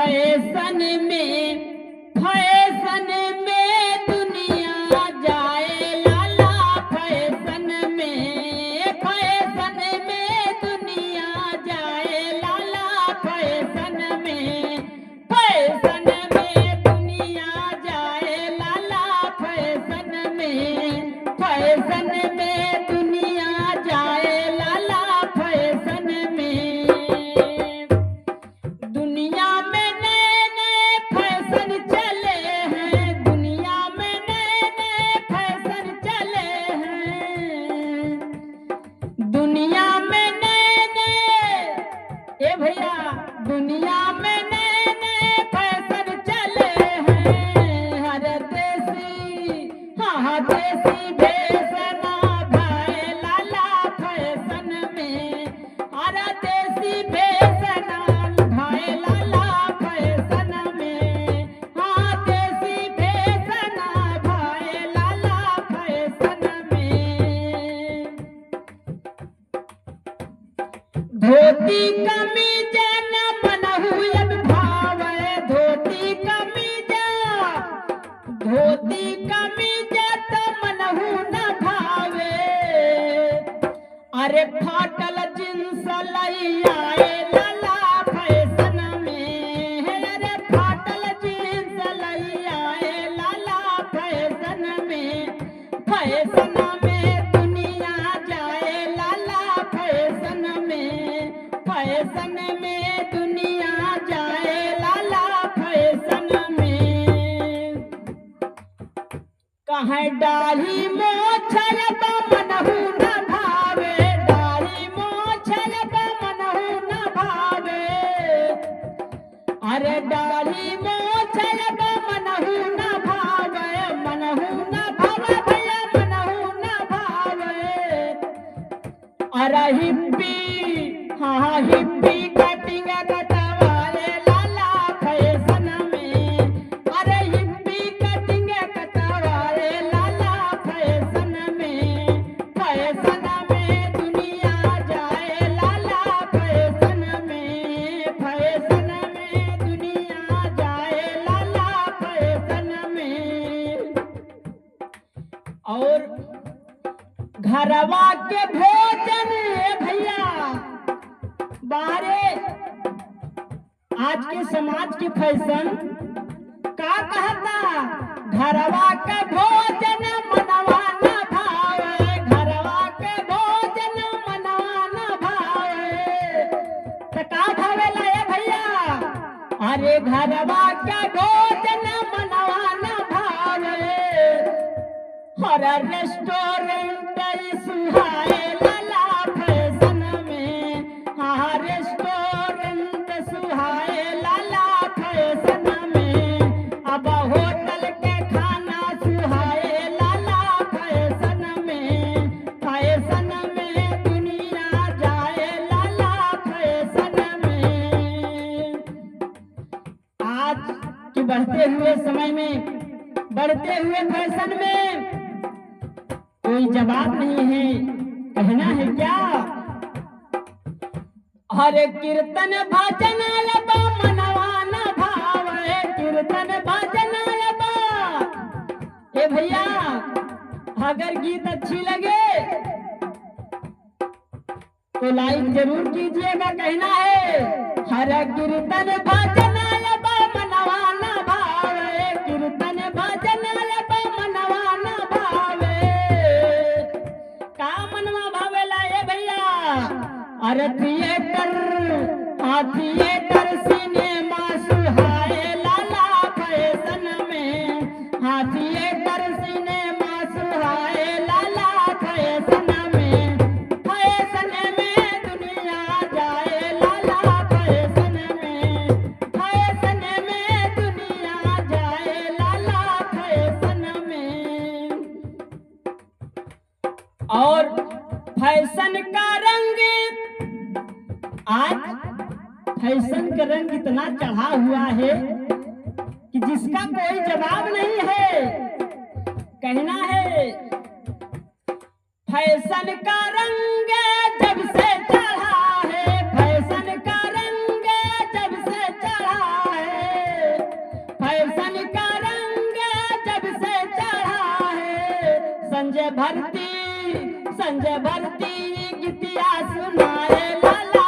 Fashion में दुनिया जाए लाला, फैशन में दुनिया जाए लाला, फैशन में दुनिया जाए लाला, फैशन में दुनिया जाए लाला, फैशन में दुनिया में नए नए फैशन चले हैं, दुनिया में नए नए फैशन चले हैं, दुनिया में नए नए ए भैया दुनिया में नए नए फैशन चले हैं। हर देसी हाँ देसी भेषना भाई लाला, फैशन में हर देसी भेषना भाई लाला, फैशन में हाँ देसी भेषना भाई लाला, फैशन में धोती कमीज न मनहु अब भावे, धोती कमीज तो मनहु न भावे, अरे फाटल जींस लई आए लाला, फैशन में अरे फाटल जींस लई आए लाला, फैशन में दुनिया जाए लाला, फैशन में दुनिया जाए लाला, फैशन में कहाँ डाढ़ी मोछल बा मनहु न भावे, डाढ़ी मोछल बा मनहु न भावे, अरे डाढ़ी मोछल बा मनहु न भावे, मनहु न भावे भैया, मनहु न भावे, अरे हिप्पी हाँ हिप्पी कटिंग कटवाए लाला, फैशन में अरे हिप्पी कटिंग कटवाए लाला, फैशन में दुनिया जाए लाला, फैशन में दुनिया जाए लाला, फैशन में और घरवा के भोजन भैया बाहरे आज के समाज के फैशन का कहता, घरवा के भोजन मनवा न भावे, घरवा के भोजन मनवा न भावे, तो का भावेला ए भैया, अरे घरवा के भोजन मनवा न भावे, हर रेस्टोरेंट सुहाए लाला, फैशन में हाँ रेस्टोरेंट सुहाए लाला, फैशन में अब होटल के खाना सुहाए लाला, फैशन में दुनिया जाए लाला, फैशन में आज के बढ़ते हुए समय में बढ़ते हुए फैशन में कोई जवाब नहीं है, कहना है क्या, हरे कीर्तन भजन लबा मनवा न भावे, कीर्तन भजन लबा ए भैया अगर गीत अच्छी लगे तो लाइक जरूर कीजिएगा, कहना है हरे कीर्तन भजन लबा मनवा न भावे, कीर्तन भजन लबा मनवा न भावे, का मनवा भावेला ए भैया, अरे थिएटर सिनेमा सुहाए लाला, फैशन में हाँ थिएटर सिनेमा सुहाए लाला, फैशन में दुनिया जाए लाला, फैशन में दुनिया जाए लाला, फैशन में और फैशन का रंग आज फैशन का रंग इतना चढ़ा हुआ है कि जिसका कोई जवाब नहीं है, कहना है फैशन का रंग जब से चढ़ा है, फैशन का रंग जब से चढ़ा है, संजय भरती गीतिया सुनाए लाला